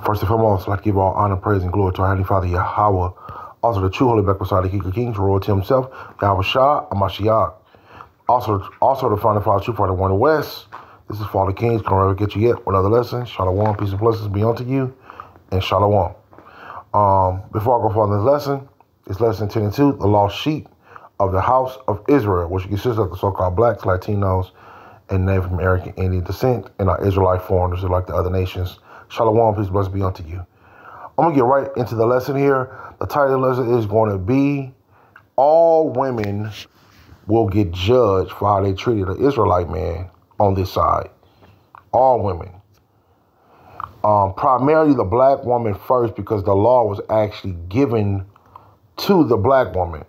First and foremost, I'd like to give all honor, praise, and glory to our Heavenly Father, Yahweh, also the true Holy Beside the King of Kings, royalty himself, Yahweh Shah, Amashiach. Also the Father, Father, true Father, one of the West. This is Father Kings, come ever get you yet another lesson. Shalom, peace and blessings be unto you, and Shalom. Before I go further in this lesson, it's lesson 10 and 2, the lost sheep of the house of Israel, which consists of the so-called blacks, Latinos, and Native American Indian descent, and our Israelite foreigners like the other nations. Shalom, peace, blessings be unto you. I'm going to get right into the lesson here. The title of the lesson is going to be, all women will get judged for how they treated an Israelite man on this side. All women. Primarily the black woman first, because the law was actually given to the black woman.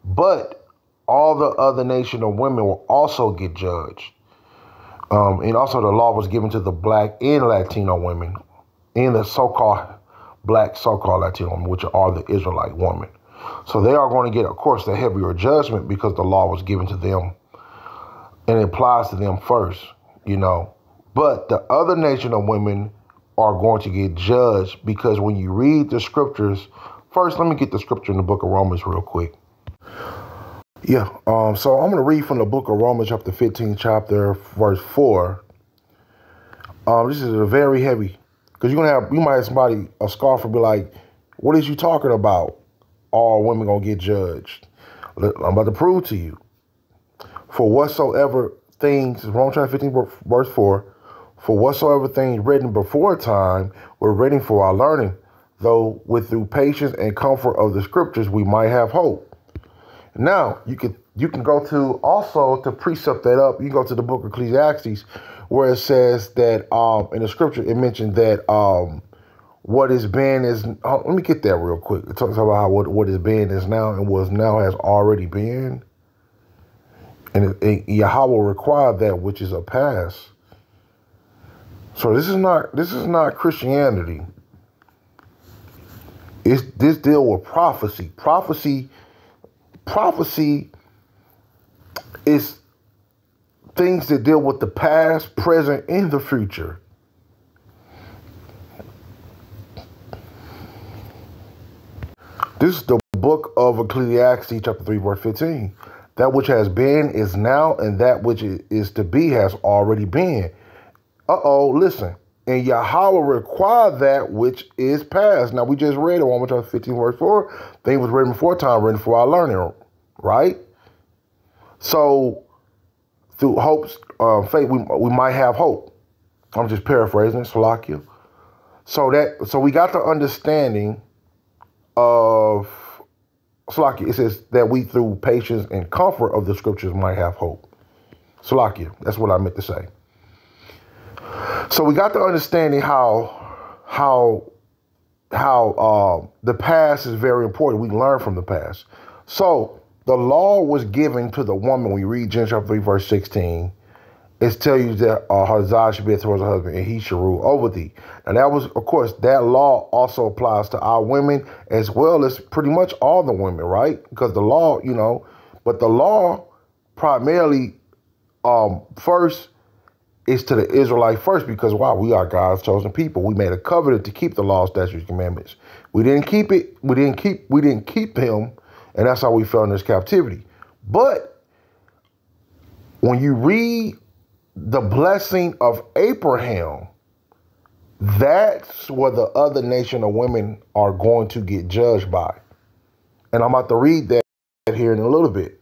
But all the other nation of women will also get judged. And also the law was given to the black and Latino women and the so-called black so-called Latino women, which are the Israelite women. So they are going to get, of course, the heavier judgment because the law was given to them and it applies to them first, you know. But the other nation of women are going to get judged because when you read the scriptures, first, let me get the scripture in the book of Romans real quick. Yeah, so I'm going to read from the book of Romans, chapter 15, chapter verse 4. This is a very heavy, because you might have somebody, a scoffer, be like, what is you talking about? All women going to get judged. I'm about to prove to you. For whatsoever things, Romans chapter 15, verse 4, for whatsoever things written before time were written for our learning, though through patience and comfort of the scriptures we might have hope. Now, you can go to, also to precept that up, you can go to the book of Ecclesiastes, where it says that in the scripture, it mentioned that what is been is, let me get that real quick. It talks about how what is been is now and was now has already been. And Yahweh required that which is a past. So this is not Christianity. This deal with prophecy. Prophecy is things that deal with the past, present, and the future. This is the book of Ecclesiastes, chapter 3, verse 15. That which has been is now, and that which is to be has already been. Listen. And Yahweh required that which is past. Now, we just read it, Romans chapter 15, verse 4. Things was written before time, written for our learning, right? So, through hopes, faith, we might have hope. I'm just paraphrasing, Salakia. So we got the understanding of, Salakia, it says that we, through patience and comfort of the scriptures, might have hope. Salakia, that's what I meant to say. So we got the understanding how the past is very important. We learn from the past. So the law was given to the woman. We read Genesis chapter 3, verse 16. It tells you that her desire should be towards her husband, and he shall rule over thee. And that was, of course, that law also applies to our women as well as pretty much all the women, right? Because the law, but the law primarily first is to the Israelite first, because we are God's chosen people. We made a covenant to keep the law, statutes, commandments. We didn't keep it. We didn't keep him, and that's how we fell in this captivity. But when you read the blessing of Abraham, that's where the other nation of women are going to get judged by. And I'm about to read that here in a little bit.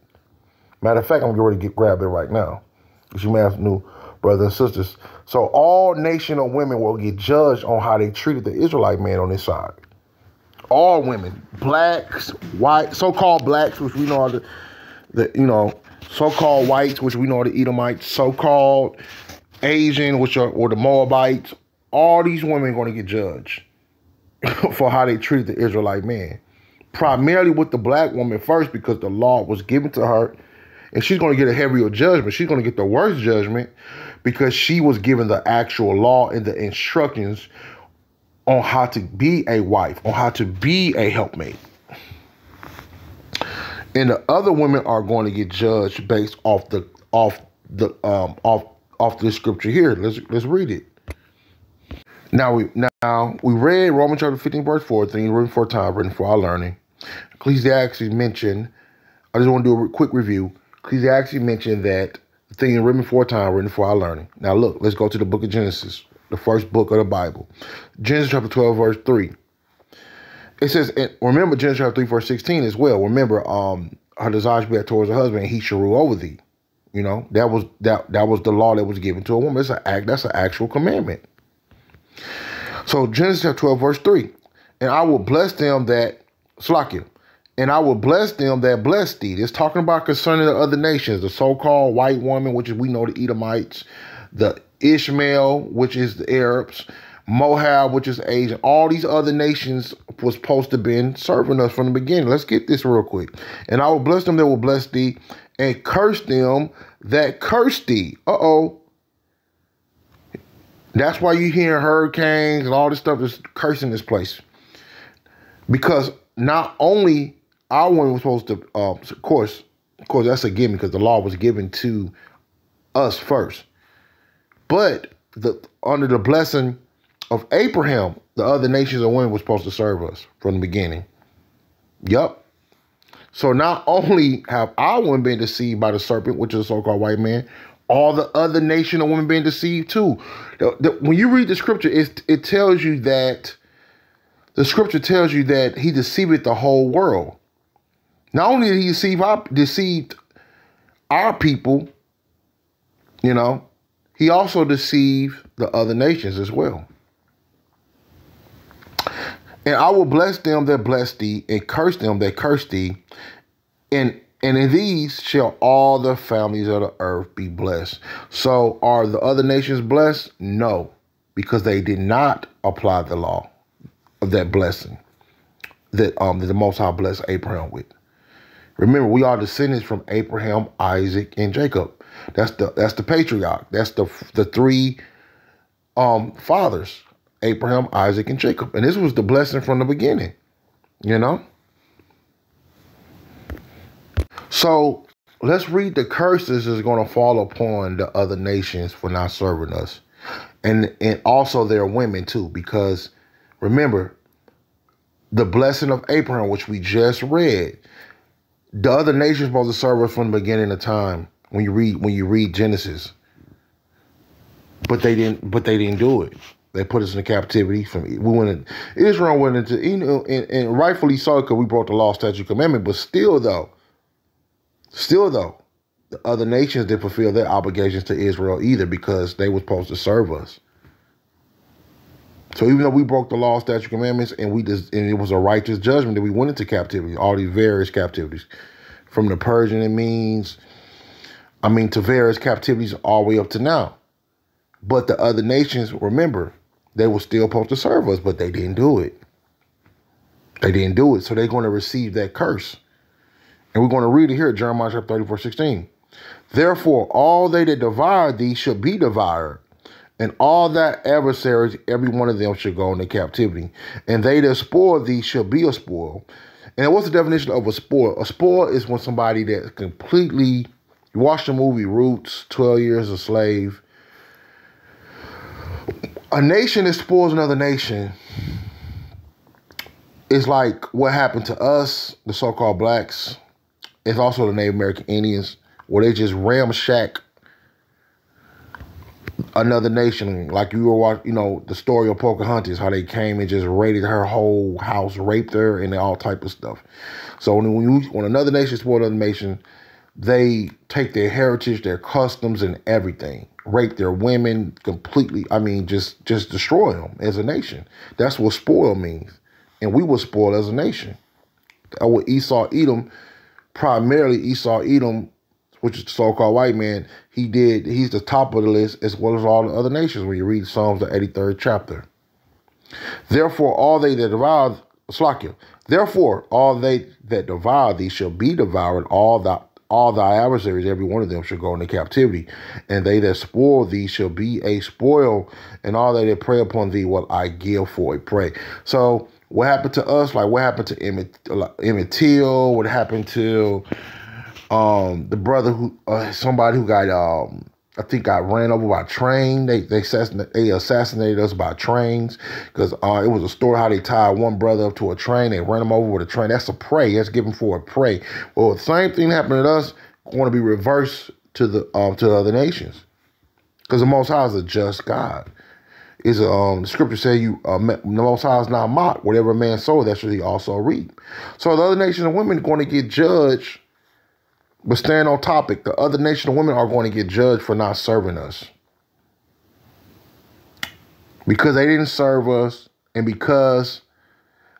Matter of fact, I'm getting ready to grab it right now, because you may have new brothers and sisters. So all nation of women will get judged on how they treated the Israelite man on this side. All women, blacks, white, so-called blacks, which we know are the so-called whites, which we know are the Edomites, so-called Asian, or the Moabites. All these women are going to get judged for how they treated the Israelite man. Primarily with the black woman first, because the law was given to her. And she's going to get a heavier judgment. She's going to get the worst judgment because she was given the actual law and the instructions on how to be a wife, on how to be a helpmate. And the other women are going to get judged based off this scripture here. Let's read it. Now we read Romans chapter 15, verse 4, things written for time, written for our learning. Ecclesiastes mentioned, I just want to do a quick review. Ecclesiastes mentioned that the things written for time, written for our learning. Now look, let's go to the book of Genesis, the first book of the Bible. Genesis chapter 12, verse 3. It says, and remember Genesis chapter 3, verse 16 as well. Remember, her desire should be towards her husband, and he shall rule over thee. You know, that was the law that was given to a woman. That's an actual commandment. So Genesis chapter 12, verse 3. And I will bless them that Slakia. And I will bless them that bless thee. It's talking about concerning the other nations, the so-called white woman, which is, we know, the Edomites, the Ishmael, which is the Arabs, Moab, which is Asian. All these other nations was supposed to been serving us from the beginning. Let's get this real quick. And I will bless them that will bless thee, and curse them that curse thee. Uh-oh. That's why you hear hurricanes and all this stuff is cursing this place. Because not only our women was supposed to, of course, that's a given because the law was given to us first. But under the blessing of Abraham, the other nations of women were supposed to serve us from the beginning. Yup. So not only have our women been deceived by the serpent, which is a so-called white man, all the other nation of women been deceived too. When you read the scripture, it tells you that the scripture tells you that he deceived the whole world. Not only did he deceived our people, you know, he also deceived the other nations as well. And I will bless them that bless thee, and curse them that curse thee. And in these shall all the families of the earth be blessed. So are the other nations blessed? No, because they did not apply the law of that blessing that the Most High blessed Abraham with. Remember, we are descendants from Abraham, Isaac, and Jacob. That's the patriarch. That's the three fathers, Abraham, Isaac, and Jacob. And this was the blessing from the beginning, you know? So let's read the curses that's going to fall upon the other nations for not serving us. And also their women too, because remember, the blessing of Abraham, which we just read, the other nations supposed to serve us from the beginning of time when you read Genesis. But they didn't do it. They put us in captivity. Israel went into, you know, and rightfully so, because we brought the law, statute, commandment. But still though, the other nations didn't fulfill their obligations to Israel either, because they were supposed to serve us. So even though we broke the law, statute, commandments, and it was a righteous judgment that we went into captivity, all these various captivities, from the Persian to various captivities all the way up to now. But the other nations, remember, they were still supposed to serve us, but they didn't do it. They didn't do it, so they're going to receive that curse. And we're going to read it here, Jeremiah chapter 30, verse 16. Therefore, all they that devour thee shall be devoured, and all thy adversaries, every one of them shall go into captivity. And they that spoil thee shall be a spoil. And what's the definition of a spoil? A spoil is when somebody that completely, you watch the movie Roots, 12 Years a Slave. A nation that spoils another nation is like what happened to us, the so-called blacks. It's also the Native American Indians, where they just ramshack another nation. Like you were watching, you know, the story of Pocahontas, how they came and just raided her whole house, raped her, and all type of stuff. So when another nation spoils another nation, they take their heritage, their customs, and everything, rape their women completely. I mean, just destroy them as a nation. That's what spoil means. And we were spoiled as a nation. With Esau, Edom, primarily Esau, Edom, which is the so-called white man, he's the top of the list, as well as all the other nations when you read Psalms, the 83rd chapter. Therefore, all they that devour, therefore, all they that devour thee shall be devoured, all thy adversaries, every one of them shall go into captivity. And they that spoil thee shall be a spoil, and all they that prey upon thee will I give for a prey. So what happened to us? Like what happened to Emmett Till? What happened to the brother somebody who got I think got ran over by a train. They assassinated us by trains because it was a story how they tied one brother up to a train. They ran him over with a train. That's a prey. That's given for a prey. Well, the same thing happened to us. Going to be reversed to the other nations because the Most High is a just God. The scripture says the Most High is not mocked. Whatever a man sow, that's what he also reap. So the other nations of women are going to get judged. But staying on topic, the other nation of women are going to get judged for not serving us. Because they didn't serve us and because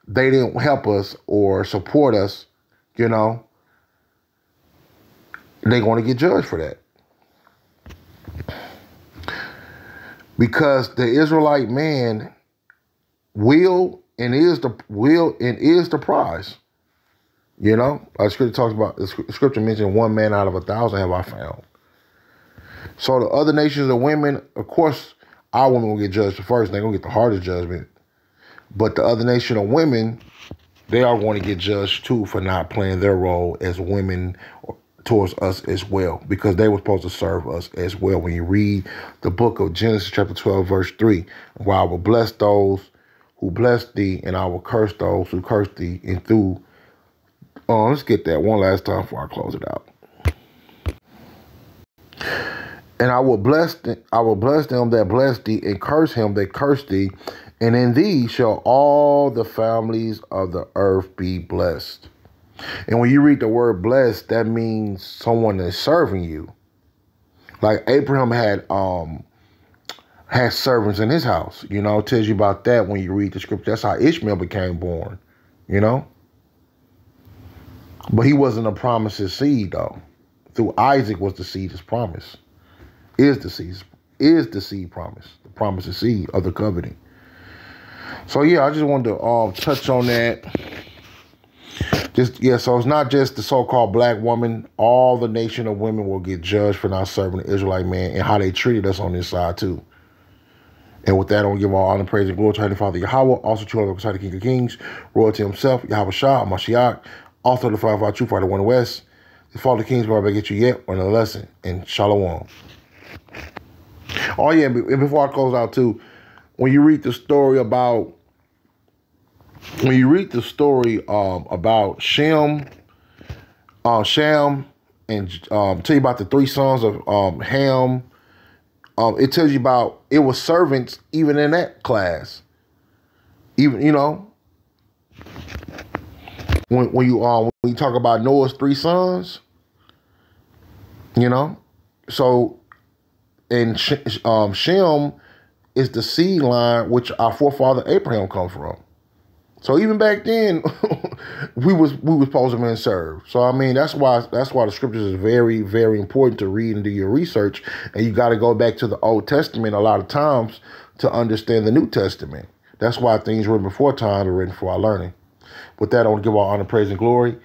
they didn't help us or support us, they're going to get judged for that. Because the Israelite man will and is the prize. Our scripture talks about, the scripture mentioned 1 man out of 1,000 have I found. So the other nations of women, of course, our women will get judged first. They're going to get the hardest judgment. But the other nation of women, they are going to get judged too for not playing their role as women towards us as well, because they were supposed to serve us as well. When you read the book of Genesis chapter 12, verse 3, where I will bless those who bless thee, and I will curse those who curse thee, and through let's get that one last time before I close it out. And I will bless them that bless thee, and curse him that curse thee, and in thee shall all the families of the earth be blessed. And when you read the word blessed, that means someone is serving you. Like Abraham had servants in his house. It tells you about that when you read the scripture. That's how Ishmael became born, But he wasn't a promised seed, though. Through Isaac was the seed is promised. Is the seed promised. The promised seed of the covenant. So yeah, I just wanted to touch on that. So it's not just the so-called black woman. All the nation of women will get judged for not serving the Israelite man and how they treated us on this side too. And with that, I want to give all honor, praise, and glory to Heavenly Father Yahweh, also to the King of Kings, royalty himself, Yahweh Shah, Mashiach, also the Father True Fighter One West. The Father Kings will never get you yet on another lesson. And Shalom. Oh yeah, and before I close out too, when you read the story about about Shem, and tell you about the 3 sons of Ham, it tells you about it was servants even in that class. Even when you talk about Noah's 3 sons, so and Shem is the seed line which our forefather Abraham comes from. So even back then, we was supposed to be served. So I mean, that's why the scriptures is very, very important to read and do your research. And you got to go back to the Old Testament a lot of times to understand the New Testament. That's why things written before time are written for our learning. With that, I want to give all honor, praise, and glory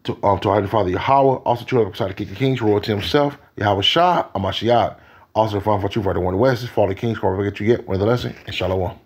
to our Heavenly Father Yahweh, also to the King of Kings, royalty himself, Yahweh Shah, Amashiach, also the Father True Fighter One West, Father Kings, can't forget you yet, one of the lesson, and Shalom.